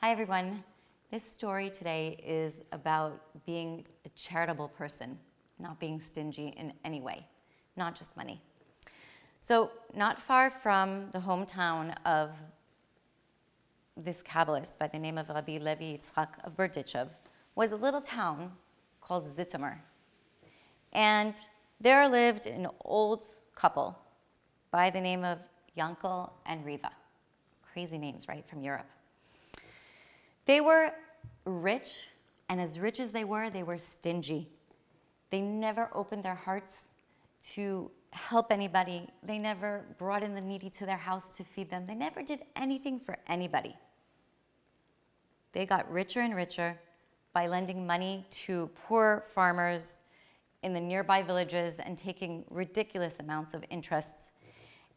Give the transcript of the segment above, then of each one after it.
Hi everyone. This story today is about being a charitable person, not being stingy in any way, not just money. So not far from the hometown of this Kabbalist by the name of Rabbi Levi Yitzchak of Berdichev was a little town called Zitomer. And there lived an old couple by the name of Yankel and Riva. Crazy names, right, from Europe. They were rich, and as rich as they were stingy. They never opened their hearts to help anybody. They never brought in the needy to their house to feed them. They never did anything for anybody. They got richer and richer by lending money to poor farmers in the nearby villages and taking ridiculous amounts of interests.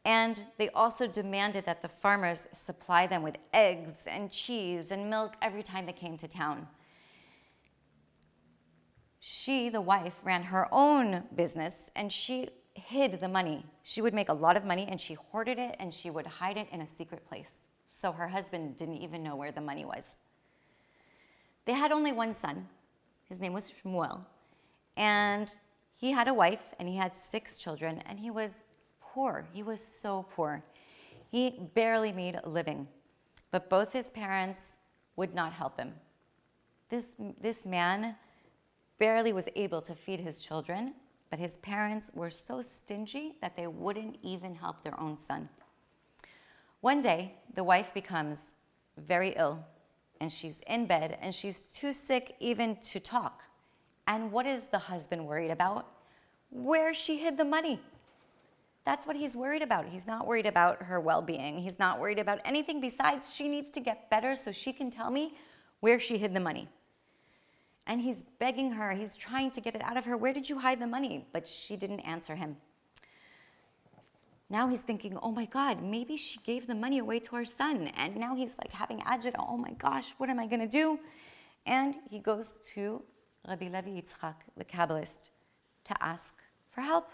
And they also demanded that the farmers supply them with eggs and cheese and milk every time they came to town. She, the wife, ran her own business and she hid the money. She would make a lot of money and she hoarded it and she would hide it in a secret place. So her husband didn't even know where the money was. They had only one son. His name was Shmuel. And he had a wife and he had 6 children and he was poor. He was so poor. He barely made a living. But both his parents would not help him. This man barely was able to feed his children, but his parents were so stingy that they wouldn't even help their own son. One day, the wife becomes very ill, and she's in bed, and she's too sick even to talk. And what is the husband worried about? Where she hid the money. That's what he's worried about. He's not worried about her well-being. He's not worried about anything besides she needs to get better so she can tell me where she hid the money. And he's begging her. He's trying to get it out of her. Where did you hide the money? But she didn't answer him. Now he's thinking, oh my God, maybe she gave the money away to her son. And now he's like having agita. Oh my gosh, what am I going to do? And he goes to Rabbi Levi Yitzchak, the Kabbalist, to ask for help.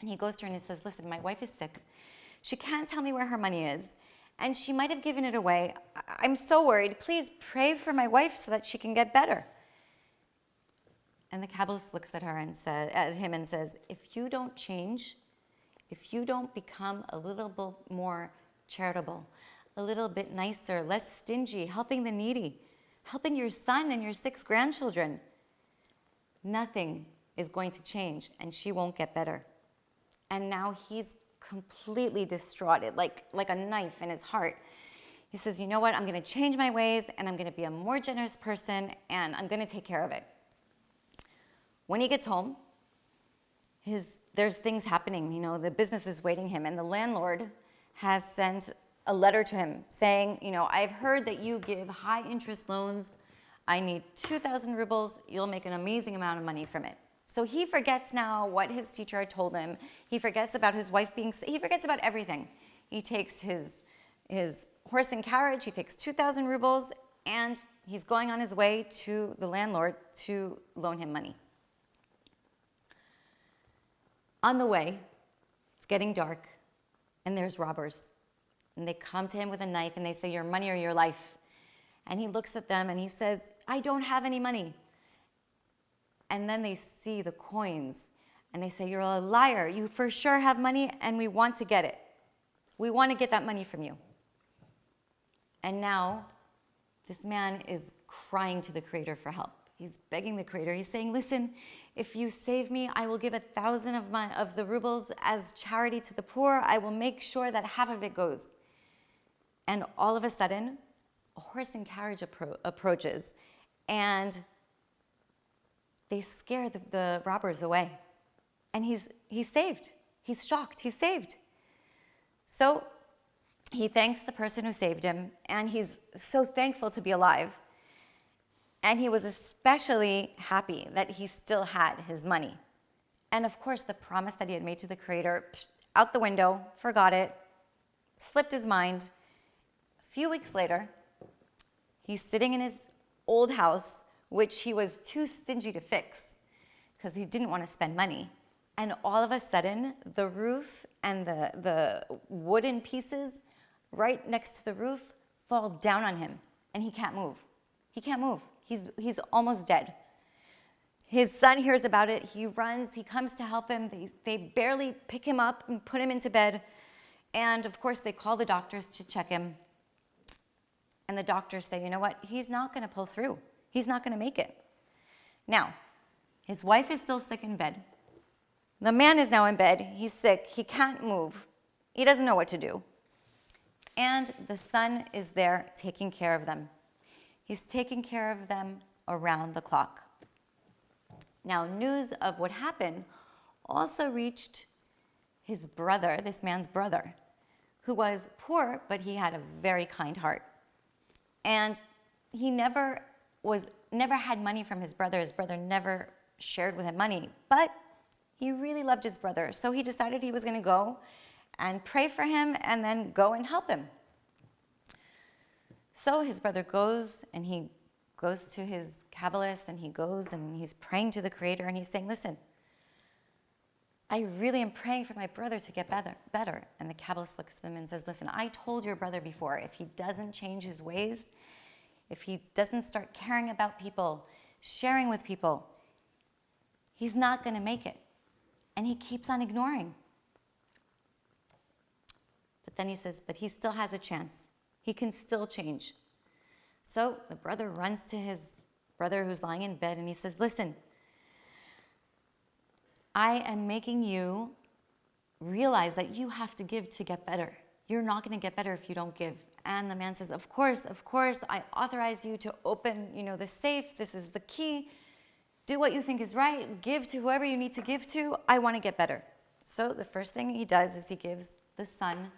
And he goes to her and he says, listen, my wife is sick. She can't tell me where her money is. And she might have given it away. I'm so worried. Please pray for my wife so that she can get better. And the Kabbalist looks at him and says, if you don't change, if you don't become a little bit more charitable, a little bit nicer, less stingy, helping the needy, helping your son and your 6 grandchildren, nothing is going to change and she won't get better. And now he's completely distraught, like a knife in his heart. He says, you know what, I'm going to change my ways and I'm going to be a more generous person and I'm going to take care of it. When he gets home, there's things happening. You know, the business is waiting him and the landlord has sent a letter to him saying, you know, I've heard that you give high interest loans. I need 2,000 rubles. You'll make an amazing amount of money from it. So he forgets now what his teacher had told him. He forgets about his wife being sick. He forgets about everything. He takes his horse and carriage. He takes 2,000 rubles, and he's going on his way to the landlord to loan him money. On the way, it's getting dark, and there's robbers. And they come to him with a knife, and they say, your money or your life. And he looks at them, and he says, I don't have any money. And then they see the coins and they say, you're a liar. You for sure have money and we want to get it. We want to get that money from you. And now this man is crying to the Creator for help. He's begging the Creator. He's saying, listen, if you save me, I will give 1,000 of the rubles as charity to the poor. I will make sure that half of it goes. And all of a sudden, a horse and carriage approaches and they scare the robbers away. And he's saved. He's shocked. He's saved. So he thanks the person who saved him, and he's so thankful to be alive. And he was especially happy that he still had his money. And of course, the promise that he had made to the Creator, out the window, forgot it, slipped his mind. A few weeks later, he's sitting in his old house, which he was too stingy to fix because he didn't want to spend money. And all of a sudden, the roof and the wooden pieces right next to the roof fall down on him. and he can't move. He can't move. He's almost dead. His son hears about it. He runs. He comes to help him. They barely pick him up and put him into bed. And, of course, they call the doctors to check him. And the doctors say, you know what? He's not going to pull through. He's not going to make it. Now, his wife is still sick in bed. The man is now in bed. He's sick. He can't move. He doesn't know what to do. And the son is there taking care of them. He's taking care of them around the clock. Now, news of what happened also reached his brother, this man's brother, who was poor, but he had a very kind heart. And he never had money from his brother. His brother never shared with him money, but he really loved his brother. So he decided he was going to go and pray for him and then go and help him. So his brother goes and he goes to his Kabbalist and he goes and he's praying to the Creator and he's saying, listen, I really am praying for my brother to get better. And the Kabbalist looks at him and says, listen, I told your brother before, if he doesn't change his ways, if he doesn't start caring about people, sharing with people, he's not going to make it. And he keeps on ignoring. But then he says, but he still has a chance. He can still change. So the brother runs to his brother who's lying in bed and he says, listen, I am making you realize that you have to give to get better. You're not going to get better if you don't give. And the man says, of course, I authorize you to open, the safe. This is the key. Do what you think is right. Give to whoever you need to give to. I want to get better. So the first thing he does is he gives the son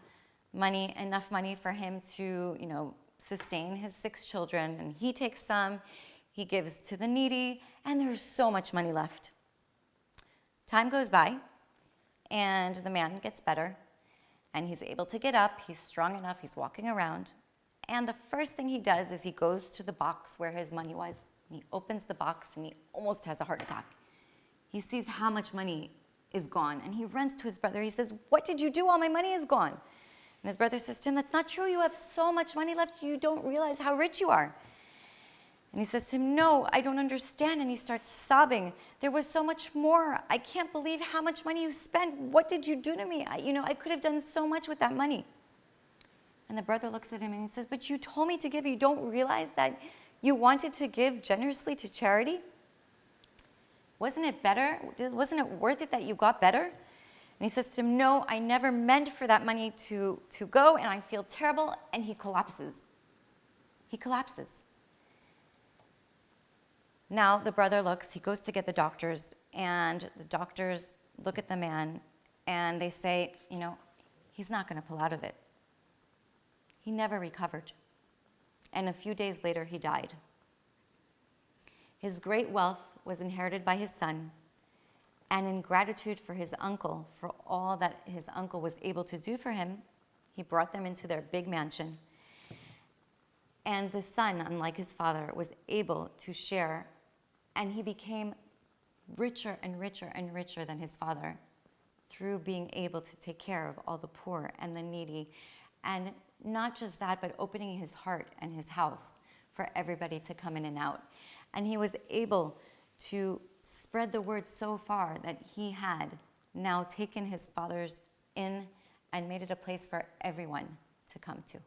money, enough money for him to, sustain his 6 children. And he takes some, he gives to the needy, and there's so much money left. Time goes by, and the man gets better, and he's able to get up. He's strong enough. He's walking around. And the first thing he does is he goes to the box where his money was. He opens the box, and he almost has a heart attack. He sees how much money is gone, and he runs to his brother. He says, what did you do? All my money is gone. And his brother says to him, that's not true. You have so much money left. You don't realize how rich you are. And he says to him, no, I don't understand. And he starts sobbing. There was so much more. I can't believe how much money you spent. What did you do to me? I could have done so much with that money. And the brother looks at him and he says, but you told me to give. You don't realize that you wanted to give generously to charity? Wasn't it better? Wasn't it worth it that you got better? And he says to him, no, I never meant for that money to go, and I feel terrible. And he collapses. He collapses. Now the brother looks, he goes to get the doctors, and the doctors look at the man, and they say, he's not going to pull out of it. He never recovered. And a few days later, he died. His great wealth was inherited by his son, and in gratitude for his uncle, for all that his uncle was able to do for him, he brought them into their big mansion. And the son, unlike his father, was able to share, and he became richer and richer and richer than his father through being able to take care of all the poor and the needy. And not just that, but opening his heart and his house for everybody to come in and out. And he was able to spread the word so far that he had now taken his father's in and made it a place for everyone to come to.